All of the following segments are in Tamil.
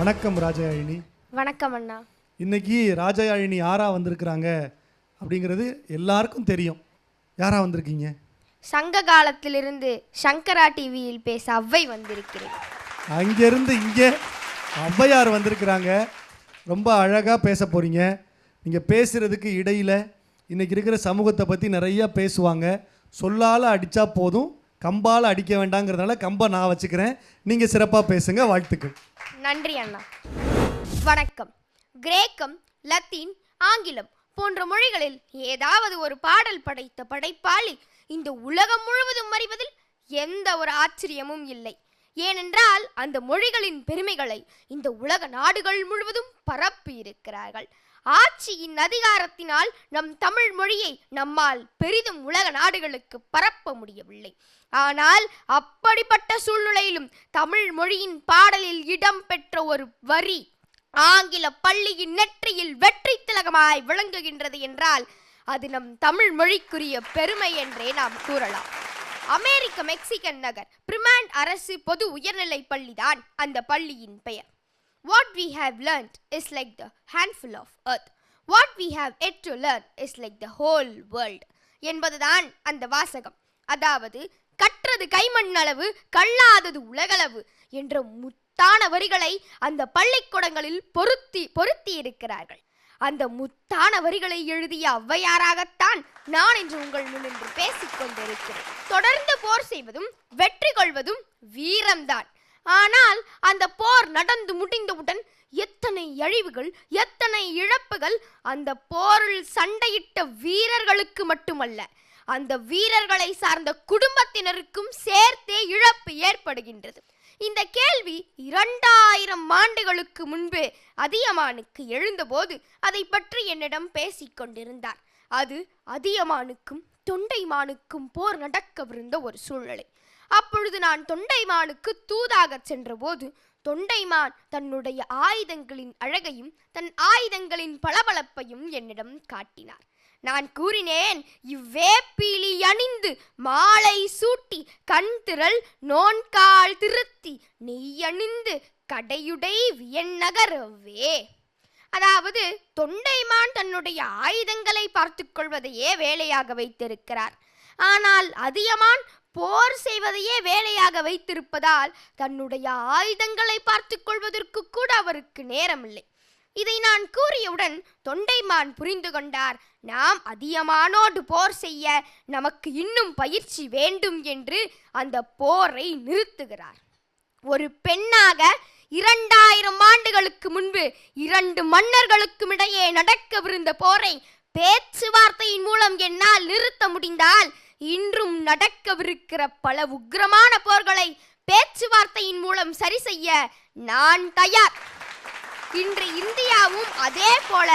வணக்கம் ராஜயாழினி. வணக்கம் அண்ணா. இன்னைக்கு ராஜயாழினி யாரா வந்திருக்கிறாங்க அப்படிங்கிறது எல்லாருக்கும் தெரியும். யாரா வந்திருக்கீங்க? சங்க காலத்திலிருந்து சங்கரா டிவியில் பேச அவ்வை வந்திருக்கிறேன். அங்கேருந்து இங்கே ஔவையார் வந்திருக்கிறாங்க. ரொம்ப அழகாக பேச போகிறீங்க. நீங்கள் பேசுகிறதுக்கு இடையில் இன்றைக்கி இருக்கிற சமூகத்தை பற்றி நிறையா பேசுவாங்க. சொல்லால் அடித்தா போதும், கம்பால் அடிக்க வேண்டாங்கிறதுனால கம்பை நான் வச்சுக்கிறேன். நீங்கள் சிறப்பாக பேசுங்க. வாழ்த்துக்கள். நன்றி அண்ணா. வணக்கம். கிரேக்கம், லத்தீன், ஆங்கிலம் போன்ற மொழிகளில் ஏதாவது ஒரு பாடல் படைத்த படைப்பாளி இந்த உலகம் முழுவதும் அறிவதில் எந்த ஒரு ஆச்சரியமும் இல்லை. ஏனென்றால் அந்த மொழிகளின் பெருமைகளை இந்த உலக நாடுகள் முழுவதும் பரப்பி இருக்கிறார்கள். ஆட்சியின் அதிகாரத்தினால் நம் தமிழ் மொழியை நம்மால் பெரிதும் உலக நாடுகளுக்கு பரப்ப முடியவில்லை. ஆனால் அப்படிப்பட்ட சூழ்நிலையிலும் தமிழ் மொழியின் பாடலில் இடம் பெற்ற ஒரு வரி ஆங்கில பள்ளியின் நெற்றியில் வெற்றி திலகமாய் விளங்குகின்றது என்றால் அது நம் தமிழ் மொழிக்குரிய பெருமை என்றே நாம் கூறலாம். அமெரிக்க மெக்சிகன் நகர் பிரிமாண்ட் அரசு பொது உயர்நிலை பள்ளிதான் அந்த பள்ளியின் பெயர். What we have learnt is like the handful of earth. What we have yet to learn is like the whole world என்பதுதான் அந்த வாசகம். அதாவது கற்றது கைமண் அளவு, கல்லாதது உலகளவு என்ற முத்தான வரிகளை அந்த பள்ளிக்கூடங்களில் பொருத்தி இருக்கிறார்கள். அந்த முத்தான வரிகளை எழுதிய ஔவையாராகத்தான் நான் இன்று உங்கள் முன்னின்று பேசிக் கொண்டிருக்கிறேன். தொடர்ந்து போர் செய்வதும் வெற்றி கொள்வதும் வீரம்தான். ஆனால் அந்த போர் நடந்து முடிந்தவுடன் எத்தனை அழிவுகள், எத்தனை இழப்புகள் அந்த போரில் சண்டையிட்ட வீரர்களுக்கு மட்டுமல்ல, அந்த வீரர்களை சார்ந்த குடும்பத்தினருக்கும் சேர்த்தே இழப்பு ஏற்படுகின்றது. இந்த கேள்வி 2000 ஆண்டுகளுக்கு முன்பு அதியமானுக்கு எழுந்தபோது அதை பற்றி என்னிடம் பேசிக்கொண்டிருந்தார். அது அதியமானுக்கும் தொண்டைமானுக்கும் போர் நடக்கவிருந்த ஒரு சூழ்நிலை. அப்பொழுது நான் தொண்டைமானுக்கு தூதாக சென்றபோது தொண்டைமான் தன்னுடைய ஆயுதங்களின் அழகையும் தன் ஆயுதங்களின் பளபளப்பையும் என்னிடம் காட்டினார். நான் கூறினேன், இவ்வேப்பிலி அணிந்து மாலை சூட்டி கண் திரள் நோன்கால் திருத்தி நெய்யணிந்து கடையுடை வியநகரவே. அதாவது தொண்டைமான் தன்னுடைய ஆயுதங்களை பார்த்து கொள்வதையே வேலையாக வைத்திருக்கிறார். ஆனால் அதியமான் போர் செய்வதையே வேலையாக வைத்திருப்பதால் தன்னுடைய ஆயுதங்களை பார்த்து கொள்வதற்கு கூட அவருக்கு நேரமில்லை. இதை நான் கூறியவுடன் தொண்டைமான் புரிந்து கொண்டார். நாம் அதியமானோடு போர் செய்ய நமக்கு இன்னும் பயிற்சி வேண்டும் என்று அந்த போரை நிறுத்துகிறார். ஒரு பெண்ணாக 2000 ஆண்டுகளுக்கு முன்பு 2 மன்னர்களுக்கும் இடையே நடக்கவிருந்த போரை பேச்சுவார்த்தையின் மூலம் என்னால் நிறுத்த முடிந்தால் இன்றும் நடக்கவிருக்கிற பல உக்கிரமான போர்களை பேச்சுவார்த்தையின் மூலம் சரி செய்ய நான் தயார். இன்று இந்தியாவும் அதே போல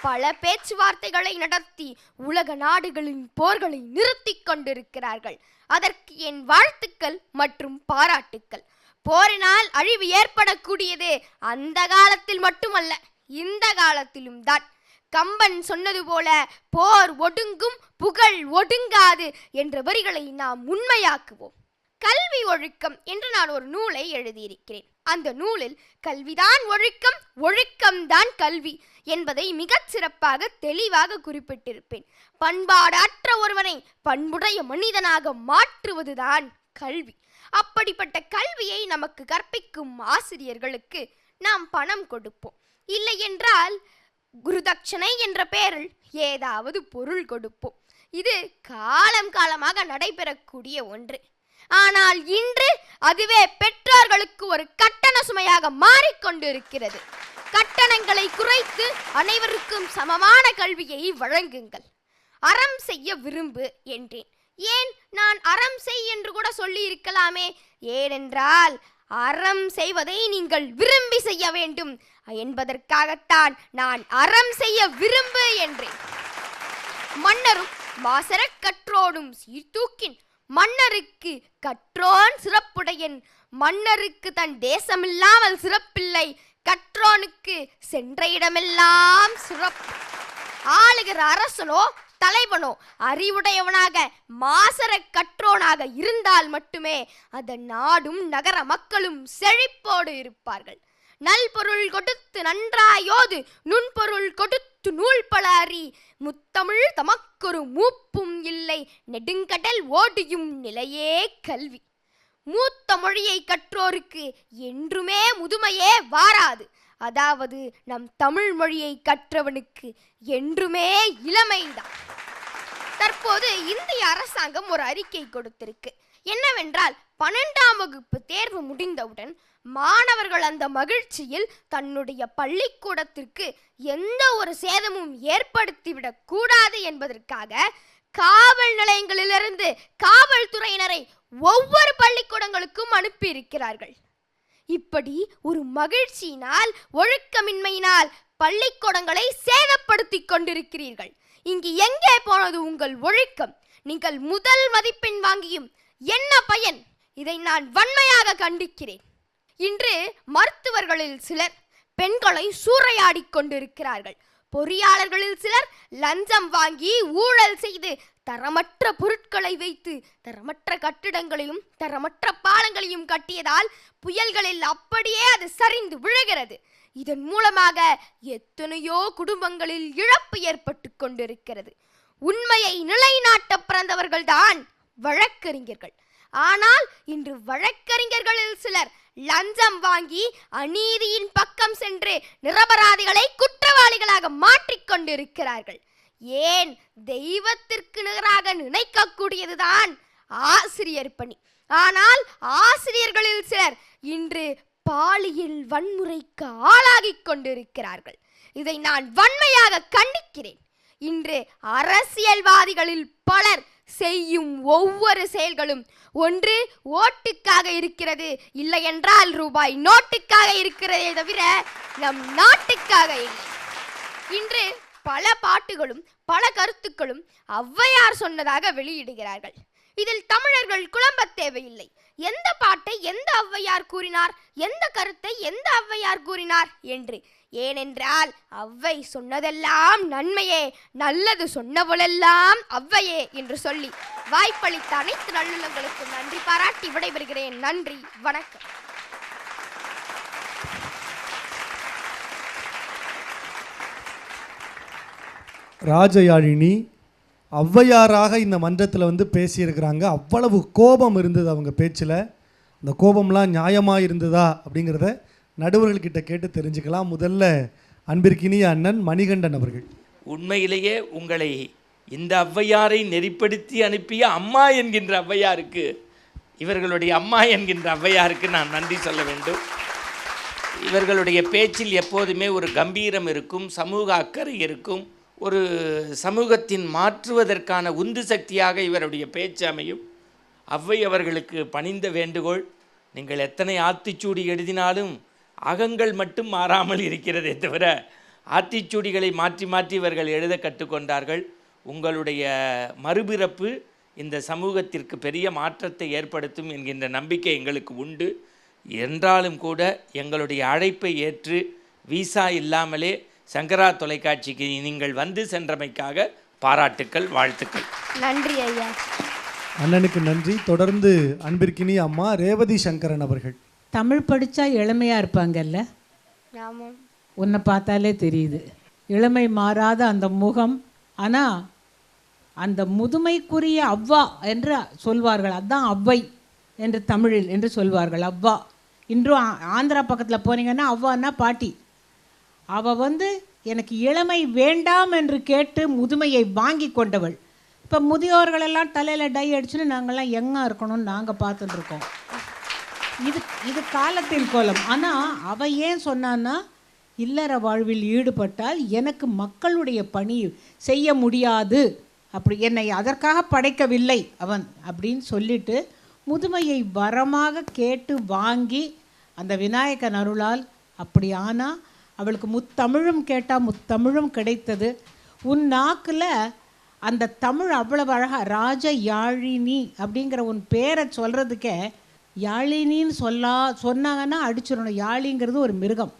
பல பேச்சுவார்த்தைகளை நடத்தி உலக நாடுகளின் போர்களை நிறுத்தி கொண்டிருக்கிறார்கள். அதற்கு என் வாழ்த்துக்கள் மற்றும் பாராட்டுக்கள். போரினால் அழிவு ஏற்படக்கூடியது அந்த காலத்தில் மட்டுமல்ல, இந்த காலத்திலும் தான். கம்பன் சொன்னது போல போர் ஒடுங்கும் புகழ் ஒடுங்காது என்ற வரிகளை நாம் உண்மையாக்குவோம். கல்வி ஒழுக்கம் என்று நான் ஒரு நூலை எழுதியிருக்கிறேன். அந்த நூலில் கல்விதான் ஒழுக்கம், ஒழுக்கம்தான் கல்வி என்பதை மிகச் சிறப்பாக தெளிவாக குறிப்பிட்டிருப்பேன். பண்பாடற்ற ஒருவனை பண்புடைய மனிதனாக மாற்றுவதுதான் கல்வி. அப்படிப்பட்ட கல்வியை நமக்கு கற்பிக்கும் ஆசிரியர்களுக்கு நாம் பணம் கொடுப்போம். இல்லை என்றால் குருதட்சணை என்ற பெயரில் ஏதாவது பொருள் கொடுப்போம். இது காலம் காலமாக நடைபெறக்கூடிய ஒன்று. ஆனால் இன்று அதுவே பெற்றோர்களுக்கு ஒரு கட்டண சுமையாக மாறிக்கொண்டிருக்கிறது. கட்டணங்களை குறைத்து அனைவருக்கும் சமமான கல்வியை வழங்குங்கள். அறம் செய்ய விரும்பு என்றேன். ஏன் நான் அறம் செய் என்று கூட சொல்லி இருக்கலாமே. ஏனென்றால் அறம் செய்வதை நீங்கள் விரும்பி செய்ய வேண்டும் என்பதற்காகத்தான் நான் அறம் செய்ய விரும்பு என்றேன். மன்னரும் மாசர கற்றோடும் சீர்தூக்கின் மன்னருக்கு கற்றோன் சிறப்புடையன். மன்னருக்கு தன் தேசமில்லாமல் சிறப்பில்லை, கற்றோனுக்கு சென்ற இடமெல்லாம் சிறப்பு. ஆளுகிற அரசனோ தலைவனோ அறிவுடையவனாக மாசர கற்றோனாக இருந்தால் மட்டுமே அந்த நாடும் நகர மக்களும் செழிப்போடு இருப்பார்கள். நல்பொருள் கொடுத்து நன்றாயோது நுண்பொருள் கொடுத்து நூல் பல அறி முத்தமிழ் தமக்கொரு மூப்பும் இல்லை நெடுங்கடல் ஓடியும் நிலையே கல்வி. மூத்த மொழியை கற்றோருக்கு என்றுமே முதுமையே வாராது. அதாவது நம் தமிழ் மொழியை கற்றவனுக்கு என்றுமே இளமைதான். தற்போது இந்திய அரசாங்கம் ஒரு அறிக்கை கொடுத்திருக்கு. என்னவென்றால் 12ஆம் வகுப்பு தேர்வு முடிந்தவுடன் மாணவர்கள் அந்த மகிழ்ச்சியில் தன்னுடைய பள்ளிக்கூடத்திற்கு எந்த ஒரு சேதமும் ஏற்படுத்திவிடக் கூடாது என்பதற்காக காவல் நிலையங்களிலிருந்து காவல்துறையினரை ஒவ்வொரு பள்ளிக்கூடங்களுக்கும் அனுப்பியிருக்கிறார்கள். இப்படி ஒரு மகிழ்ச்சியினால் ஒழுக்கமின்மையினால் பள்ளிக்கூடங்களை சேதப்படுத்தி கொண்டிருக்கிறீர்கள். இங்கு எங்கே போனது உங்கள் ஒழுக்கம்? நீங்கள் முதல் மதிப்பெண் வாங்கியும் என்ன பயன்? இதை நான் வன்மையாக கண்டிக்கிறேன். இன்று மருத்துவர்களில் சிலர் பெண்களை சூறையாடி கொண்டிருக்கிறார்கள். பொறியாளர்களில் சிலர் லஞ்சம் வாங்கி ஊழல் செய்து தரமற்ற பொருட்களை வைத்து தரமற்ற கட்டிடங்களையும் தரமற்ற பாலங்களையும் கட்டியதால் புயல்களில் அப்படியே அது சரிந்து விழுகிறது. இதன் மூலமாக எத்தனையோ குடும்பங்களில் இழப்பு ஏற்பட்டு கொண்டிருக்கிறது. உண்மையை நிலைநாட்ட பிறந்தவர்கள்தான் வழக்கறிஞர்கள். ஆனால் இன்று வழக்கறிஞர்களில் சிலர் லஞ்சம் வாங்கி அநீதியின் பக்கம் சென்று நிரபராதிகளை குற்றவாளிகளாக மாற்றிக்கொண்டிருக்கிறார்கள். ஏன் தெய்வத்திற்கு நிகராக நினைக்கக்கூடியதுதான் ஆசிரியர் பணி. ஆனால் ஆசிரியர்களில் சிலர் இன்று பாலியல் வன்முறைக்கு ஆளாகி கொண்டிருக்கிறார்கள். இதை நான் வன்மையாக கண்டிக்கிறேன். இன்று அரசியல்வாதிகளில் பலர் செய்யும் ஒவ்வொரு செயல்களும் ஒன்று ஓட்டுக்காக இருக்கிறது, இல்லை என்றால் ரூபாய் நோட்டுக்காக இருக்கிறதே தவிர நம் நாட்டுக்காக இல்லை. இன்று பல பாட்டுகளும் பல கருத்துக்களும் ஔவையார் சொன்னதாக வெளியிடுகிறார்கள். இதில் தமிழர்கள் குழம்ப தேவையில்லை. எந்த பாட்டை எந்த ஔவையார் கூறினார், எந்த கருத்தை எந்த ஔவையார் கூறினார் என்று. ஏனென்றால் ஔவை சொன்னதெல்லாம் நன்மையே, நல்லது சொன்னவளெல்லாம் ஔவையே என்று சொல்லி வாய்ப்பளித்த அனைத்து நல்லுள்ளங்களுக்கு நன்றி பாராட்டி விடைபெறுகிறேன். நன்றி, வணக்கம். ராஜயாழினி ஔவையாராக இந்த மன்றத்தில் பேசியிருக்கிறாங்க. அவ்வளவு கோபம் இருந்தது அவங்க பேச்சில். அந்த கோபம்லாம் நியாயமாக இருந்ததா அப்படிங்கிறத நடுவர்கள்கிட்ட கேட்டு தெரிஞ்சுக்கலாம். முதல்ல அன்பிற்கினிய அண்ணன் மணிகண்டன் அவர்கள். உண்மையிலேயே உங்களை இந்த ஔவையாரை நெறிப்படுத்தி அனுப்பிய அம்மா என்கின்ற ஔவையாருக்கு, இவர்களுடைய அம்மா என்கின்ற ஔவையாருக்கு நான் நன்றி சொல்ல வேண்டும். இவர்களுடைய பேச்சில் எப்போதுமே ஒரு கம்பீரம் இருக்கும், சமூக அக்கறை இருக்கும், ஒரு சமூகத்தின் மாற்றுவதற்கான உந்து சக்தியாக இவருடைய பேச்சு அமையும். ஔவை அவர்களுக்கு பணிந்த வேண்டுகோள், நீங்கள் எத்தனை ஆத்திச்சூடி எழுதினாலும் அகங்கள் மட்டும் மாறாமல் இருக்கிறதே தவிர ஆத்திச்சூடிகளை மாற்றி மாற்றி இவர்கள் எழுத கற்றுக்கொண்டார்கள். உங்களுடைய மறுபிறப்பு இந்த சமூகத்திற்கு பெரிய மாற்றத்தை ஏற்படுத்தும் என்கின்ற நம்பிக்கை எங்களுக்கு உண்டு. என்றாலும் கூட எங்களுடைய அழைப்பை ஏற்று விசா இல்லாமலே சங்கரா தொலைக்காட்சிக்கு நீங்கள் வந்து சென்றமைக்காக பாராட்டுக்கள், வாழ்த்துக்கள். நன்றி ஐயா. அண்ணனுக்கு நன்றி. தொடர்ந்து அன்பிற்கினி அம்மா ரேவதி சங்கரன் அவர்கள். தமிழ் படித்தா இளமையாக இருப்பாங்கல்ல, உன்னை பார்த்தாலே தெரியுது. இளமை மாறாத அந்த முகம். ஆனால் அந்த முதுமைக்குரிய அவ்வா என்று சொல்வார்கள். அதுதான் அவ்வை என்று தமிழில் என்று சொல்வார்கள். அவ்வா. இன்றும் ஆந்திரா பக்கத்தில் போனீங்கன்னா அவ்வான்னா பாட்டி. அவள் எனக்கு இளமை வேண்டாம் என்று கேட்டு முதுமையை வாங்கி கொண்டவள். இப்போ முதியோர்களெல்லாம் தலையில் டை அடிச்சுன்னு நாங்கள்லாம் எங்கே இருக்கணும்னு நாங்கள் பார்த்துட்டுருக்கோம். இது காலத்தின் கோலம். ஆனால் அவள் ஏன் சொன்னான்னா, இல்லற வாழ்வில் ஈடுபட்டால் எனக்கு மக்களுடைய பணி செய்ய முடியாது, அப்படி என்னை அதற்காக படைக்கவில்லை அவன் அப்படின்னு சொல்லிட்டு முதுமையை வரமாக கேட்டு வாங்கி அந்த விநாயகன் அருளால் அப்படி ஆனால் அவளுக்கு முத்தமிழும் கேட்டால் முத்தமிழும் கிடைத்தது. உன் நாக்கில் அந்த தமிழ் அவ்வளவு அழகாக, ராஜ யாழினி அப்படிங்கிற உன் பேரை சொல்கிறதுக்கே யாழினின்னு சொன்னாங்கன்னா அடிச்சிடணும். யாழிங்கிறது ஒரு மிருகம்.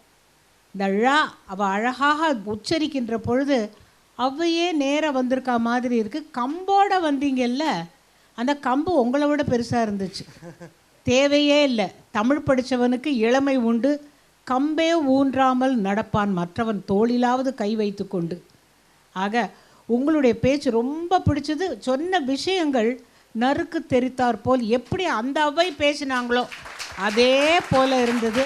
இந்த ழா அவள் அழகாக உச்சரிக்கின்ற பொழுது அவ்வையே நேராக வந்திருக்கா மாதிரி இருக்குது. கம்போட வந்தீங்கல்ல, அந்த கம்பு உங்களை விட பெருசாக இருந்துச்சு. தேவையே இல்லை. தமிழ் படித்தவனுக்கு இளமை உண்டு, கம்பே ஊன்றாமல் நடப்பான் மற்றவன் தோளிலாவது கை வைத்து கொண்டு. ஆக உங்களுடைய பேச்சு ரொம்ப பிடிச்சது. சொன்ன விஷயங்கள் நறுக்கு தெரித்தார் போல் எப்படி அந்த அவை பேசினாங்களோ அதே போல இருந்தது.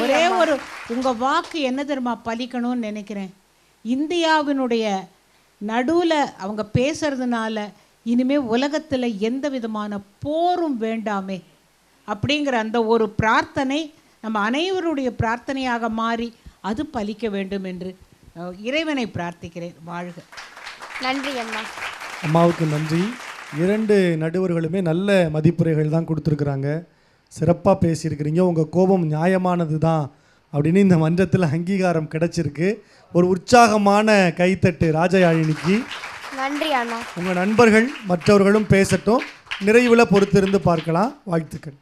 ஒரே ஒரு உங்கள் வாக்கு என்ன தெரியுமா பலிக்கணும்னு நினைக்கிறேன். இந்தியாவினுடைய நடுவில் அவங்க பேசுறதுனால இனிமேல் உலகத்தில் எந்த விதமான போரும் வேண்டாமே அப்படிங்கிற அந்த ஒரு பிரார்த்தனை நம்ம அனைவருடைய பிரார்த்தனையாக மாறி அது பலிக்க வேண்டும் என்று இறைவனை பிரார்த்திக்கிறேன். வாழ்க. நன்றி அம்மா. அம்மாவுக்கு நன்றி. 2 நடுவர்களுமே நல்ல மதிப்புரைகள் தான் கொடுத்துருக்குறாங்க. சிறப்பாக பேசியிருக்கிறீங்க. உங்கள் கோபம் நியாயமானது தான் அப்படின்னு இந்த மன்றத்தில் அங்கீகாரம் கிடைச்சிருக்கு. ஒரு உற்சாகமான கைத்தட்டு ராஜயாழினிக்கு. நன்றி அண்ணா. உங்கள் நண்பர்கள் மற்றவர்களும் பேசட்டும். நிறைவில் பொறுத்திருந்து பார்க்கலாம். வாழ்த்துக்கள்.